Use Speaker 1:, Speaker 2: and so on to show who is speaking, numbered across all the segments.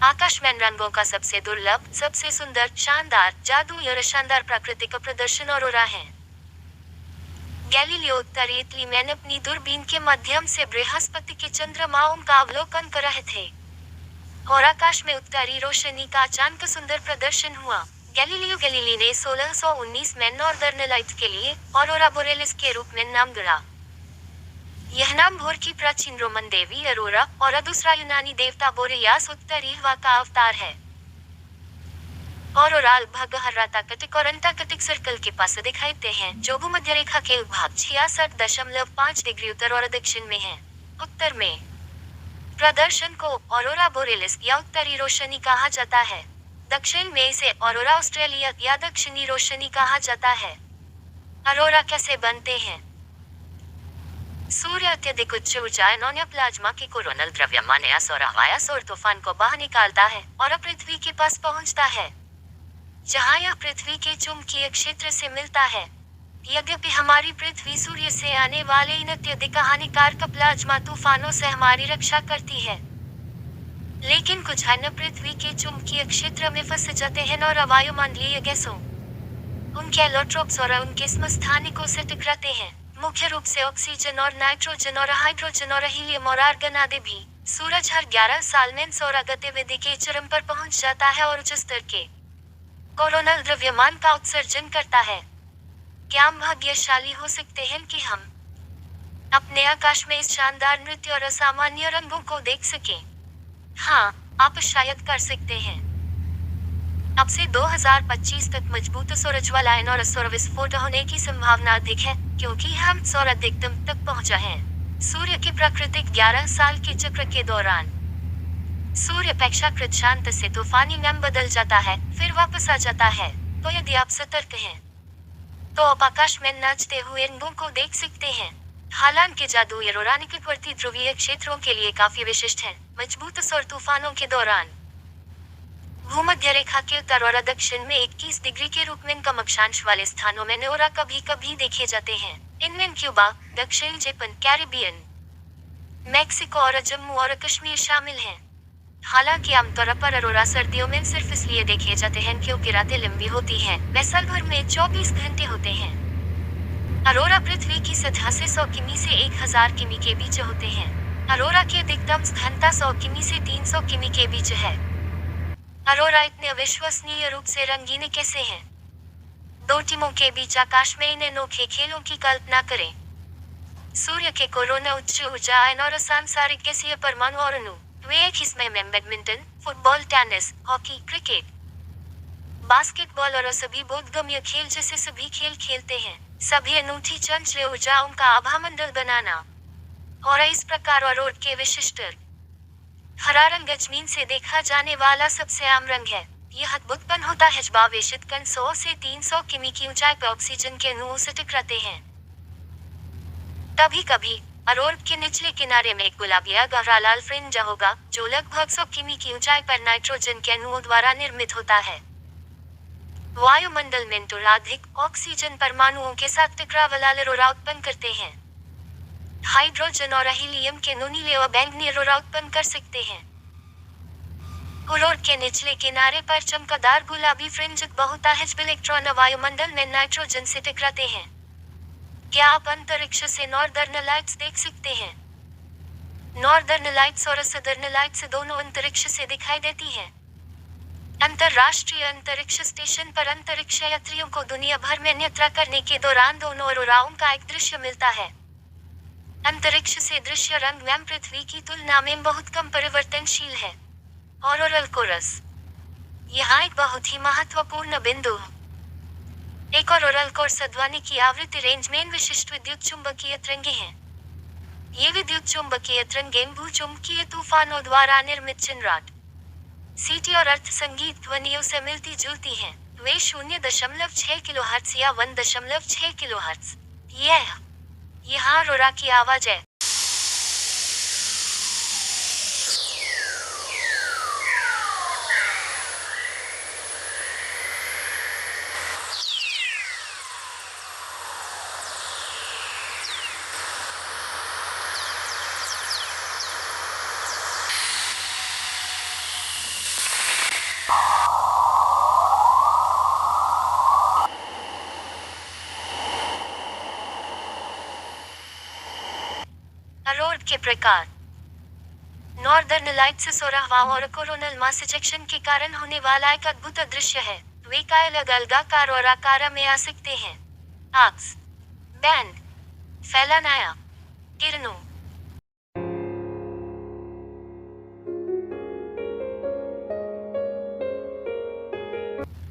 Speaker 1: आकाश में रंगों का सबसे दुर्लभ, सबसे सुंदर, शानदार, जादू और शानदार प्राकृतिक प्रदर्शन ऑरोरा है। गैलीलियो उत्तरी इटली में अपनी दूरबीन के माध्यम से बृहस्पति के चंद्रमाओं का अवलोकन कर रहे थे और आकाश में उत्तरी रोशनी का अचानक सुंदर प्रदर्शन हुआ। गैलीलियो गैलीली ने 1619 में नॉर्दर्न लाइट्स के लिए ऑरोरा बोरेलिस के रूप में नाम गढ़ा। यह नाम भोर की प्राचीन रोमन देवी अरोरा और दूसरा यूनानी देवता बोरेलियास उत्तरी हवा का अवतार है। ऑरोरा लगभग हर राताकटिक और अंटार्कटिक सर्कल के पास दिखाई देते हैं, जो भूमध्य रेखा के विभाग 66.5 डिग्री उत्तर और दक्षिण में है। उत्तर में प्रदर्शन को ऑरोरा बोरेलिस या उत्तरी रोशनी कहा जाता है। दक्षिण में इसे ऑरोरा ऑस्ट्रेलिया या दक्षिणी रोशनी कहा जाता है। ऑरोरा कैसे बनते हैं? सूर्य अत्यधिक उच्च ऊर्जा एनोनिया प्लाज्मा के कोरोनल द्रव्यमान गैस और हवायास और तूफान को बाहर निकालता है और पृथ्वी के पास पहुंचता है, जहां यह पृथ्वी के चुंबकीय क्षेत्र से मिलता है। यद्यपि हमारी पृथ्वी सूर्य से आने वाले इन अत्यधिक हानिकारक प्लाज्मा तूफानों से हमारी रक्षा करती है, लेकिन कुछ अन्य पृथ्वी के चुंबकीय क्षेत्र में फंस जाते हैं और वायुमंडलीय गैसों, उनके एलोट्रोप्स और उनके समस्थानिकों से टकराते हैं। मुख्य रूप से ऑक्सीजन और नाइट्रोजन और हाइड्रोजन और हीलियम और आर्गन आदि भी। सूरज हर 11 साल में सौर गतिविधि के चरम पर पहुंच जाता है और उच्च स्तर के कोरोनल द्रव्यमान का उत्सर्जन करता है। क्या हम भाग्यशाली हो सकते हैं कि हम अपने आकाश में इस शानदार नृत्य और असामान्य रंगों को देख सकें? हाँ, आप शायद कर सकते हैं। अब से 2025 तक मजबूत सूरज वाला और सौर विस्फोट होने की संभावना अधिक है, क्योंकि हम सौर अधिकतम तक पहुंचा है। सूर्य के प्राकृतिक 11 साल के चक्र के दौरान सूर्य अपेक्षाकृत शांत से तूफानी में बदल जाता है, फिर वापस आ जाता है। तो यदि आप सतर्क हैं, तो आप आकाश में नाचते हुए रंगों को देख सकते हैं। हालांकि जादू ऑरोरा निकटवर्ती ध्रुवीय क्षेत्रों के लिए काफी विशिष्ट है। मजबूत सौर तूफानों के दौरान भूमध्य रेखा के उत्तर और दक्षिण में 21 डिग्री के रूप में कम अक्षांश वाले स्थानों में ऑरोरा कभी कभी देखे जाते हैं। इनमें क्यूबा, दक्षिण जापान, कैरिबियन, मैक्सिको और जम्मू और कश्मीर शामिल हैं। हालांकि आमतौर पर ऑरोरा सर्दियों में सिर्फ इसलिए देखे जाते हैं क्योंकि रातें लंबी होती हैं। वे साल भर में 24 घंटे होते हैं। ऑरोरा पृथ्वी की सतह से 100 किमी से 1000 किमी के बीच होते हैं। ऑरोरा की अधिकतम घनता 100 किमी से 300 किमी के बीच है। ऑरोरा इतने अविश्वसनीय रूप से रंगीन कैसे हैं? दो टीमों के बीच आकाश में इन अनोखे खेलों की कल्पना करें। सूर्य के कोरोना उच्च ऊर्जा आयन और सांसारिक गैसीय परमाणु और अणु। वे एक हिस्से में badminton, football, tennis, hockey, cricket, basketball और सभी बोधगम्य खेल जैसे सभी खेल खेलते हैं। सभी अनूठी चंचल ऊर्जाओं का आभामंडल बनाना और इस प्रकार ऑरोरा के विशिष्ट हरा रंग जमीन से देखा जाने वाला सबसे आम रंग है। यह उत्पन्न होता है जब आवेशित कण 100 से 300 किमी की ऊंचाई पर ऑक्सीजन के अणुओं से टकराते हैं। कभी कभी ऑरोरा के निचले किनारे में एक गुलाबी या गहरा लाल फ्रिंज होगा, जो लगभग 100 किमी की ऊंचाई पर नाइट्रोजन के अणुओं द्वारा निर्मित होता है। वायुमंडल में अधिक ऑक्सीजन परमाणुओं के साथ टकराव वाला ऑरोरा उत्पन्न करते हैं। हाइड्रोजन और हीलियम के अणु नीले और बैंगनी ऑरोरा उत्पन्न कर सकते हैं। ऑरोरा के निचले किनारे पर चमकदार गुलाबी फ्रिंज होता है जब इलेक्ट्रॉन वायुमंडल में नाइट्रोजन से टकराते हैं। क्या आप अंतरिक्ष से नॉर्दर्न लाइट्स देख सकते हैं? नॉर्दर्न लाइट्स और सदर्न लाइट्स दोनों अंतरिक्ष से दिखाई देती हैं। अंतरराष्ट्रीय अंतरिक्ष स्टेशन पर अंतरिक्ष यात्रियों को दुनिया भर में यात्रा करने के दौरान दोनों ऑरोराओं का एक दृश्य मिलता है। अंतरिक्ष से दृश्य रंग में पृथ्वी की तुलना में बहुत कम परिवर्तनशील है। ऑरोरल कोरस यहाँ एक बहुत ही महत्वपूर्ण बिंदु। एक ऑरोरल कोरस ध्वनि की आवृत्ति रेंज में विशिष्ट विद्युत चुंबकीय तरंगे हैं। ये विद्युत चुंबकीय तरंगें भूचुंबकीय तूफानों द्वारा निर्मित चिन्हराट, सीटी और अर्थ संगीत ध्वनियों से मिलती जुलती हैं। वे 0.6 किलोहर्ट्ज या 1.6 किलोहर्ट्ज। यहाँ ऑरोरा की आवाज है। के प्रकार। नॉर्दर्न लाइट्स सोराहवा और कोरोनल मास इजेक्शन के कारण होने वाला एक अद्भुत दृश्य है। वे अलग अलग आकार और आकार में आ सकते हैं। आर्क्स, बैंड, फैलाना, किरणों।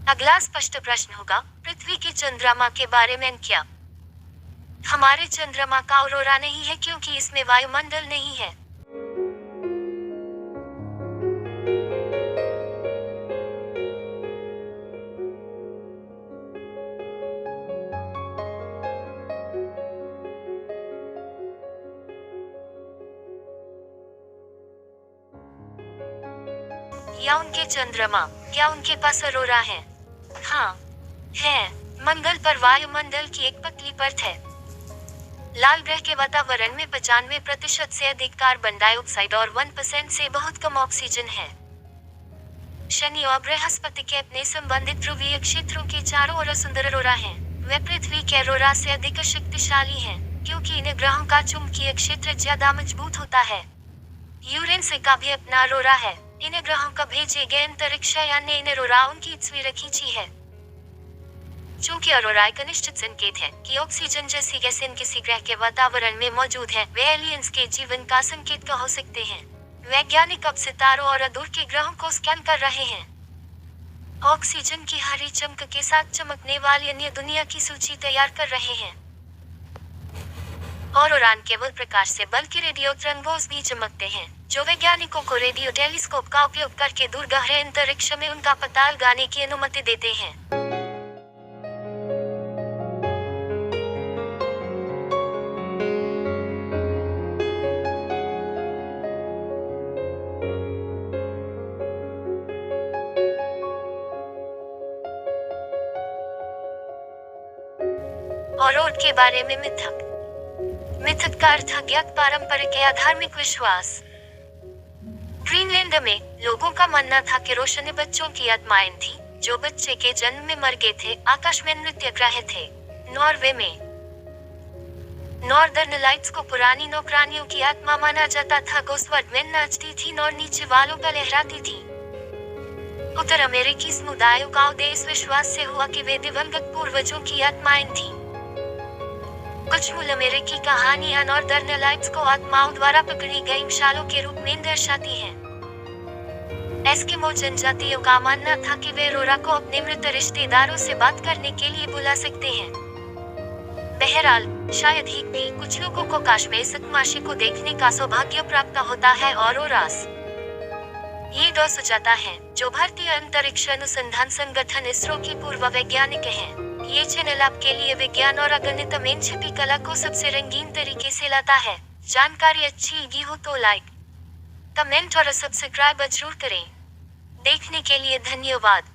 Speaker 1: अगला स्पष्ट प्रश्न होगा, पृथ्वी के चंद्रमा के बारे में क्या? हमारे चंद्रमा का औरोरा नहीं है क्योंकि इसमें वायुमंडल नहीं है। या उनके चंद्रमा, क्या उनके पास औरोरा है? हाँ, है। मंगल पर वायुमंडल की एक पतली परत है। लाल ग्रह के वातावरण में 95% से अधिक कार्बन डाइऑक्साइड और 1% से बहुत कम ऑक्सीजन है। शनि और बृहस्पति के अपने संबंधित ध्रुवीय क्षेत्रों के चारों ओर सुंदर औरोरा हैं। वे पृथ्वी के औरोरा से अधिक शक्तिशाली हैं, क्योंकि इन ग्रहों का चुंबकीय क्षेत्र ज्यादा मजबूत होता है। यूरेनस का भी अपना औरोरा है। इन ग्रहों का भेजे गए अंतरिक्ष यान ने इन औरोराओं की तस्वीर खींची है। चूंकि औरोरा एक निश्चित संकेत है कि ऑक्सीजन जैसी गैस इन किसी ग्रह के वातावरण में मौजूद है, वे एलियंस के जीवन का संकेत हो सकते हैं। वैज्ञानिक अब सितारों और दूर के ग्रहों को स्कैन कर रहे हैं। ऑक्सीजन की हरी चमक के साथ चमकने वाली अन्य दुनिया की सूची तैयार कर रहे हैं। औरोरा केवल प्रकाश से बल्कि रेडियो तरंगों भी चमकते हैं, जो वैज्ञानिकों को रेडियो टेलीस्कोप का उपयोग करके दूर गहरे अंतरिक्ष में उनका पता लगाने की अनुमति देते हैं। औरोरा के बारे में मिथक। मिथक का अर्थ अज्ञात पारंपरिक या धार्मिक विश्वास। ग्रीनलैंड में लोगों का मानना था कि रोशनी बच्चों की आत्माएं थी, जो बच्चे के जन्म में मर गए थे, आकाश में नृत्य कर रहे थे। नॉर्वे में नॉर्दर्न लाइट्स को पुरानी नौकरानियों की आत्मा माना जाता था। गोस्वर्ड में नाचती थी और नीचे वालों का लहराती थी। उत्तर अमेरिकी समुदायों का उदय इस विश्वास से हुआ कि वे दिवंगत पूर्वजों की आत्माएं थी। कुछ मूल अमेरिकी कहानियां नॉर्दर्न लाइट्स को आत्माओं द्वारा पकड़ी गई मिसालों के रूप में दर्शाती हैं। एस्किमो जनजातियों का मानना था कि वे औरोरा को अपने मृत रिश्तेदारों से बात करने के लिए बुला सकते हैं। बहरहाल, शायद ही भी कुछ लोगों को आकाश में सतमाशी को देखने का सौभाग्य प्राप्त होता है। औरोरास ये दो सुजाता हैं, जो भारतीय अंतरिक्ष अनुसंधान संगठन इसरो की पूर्व वैज्ञानिक हैं। ये चैनल आपके लिए विज्ञान और गणित में छिपी कला को सबसे रंगीन तरीके से लाता है। जानकारी अच्छी लगी हो तो लाइक, कमेंट और सब्सक्राइब जरूर करें। देखने के लिए धन्यवाद।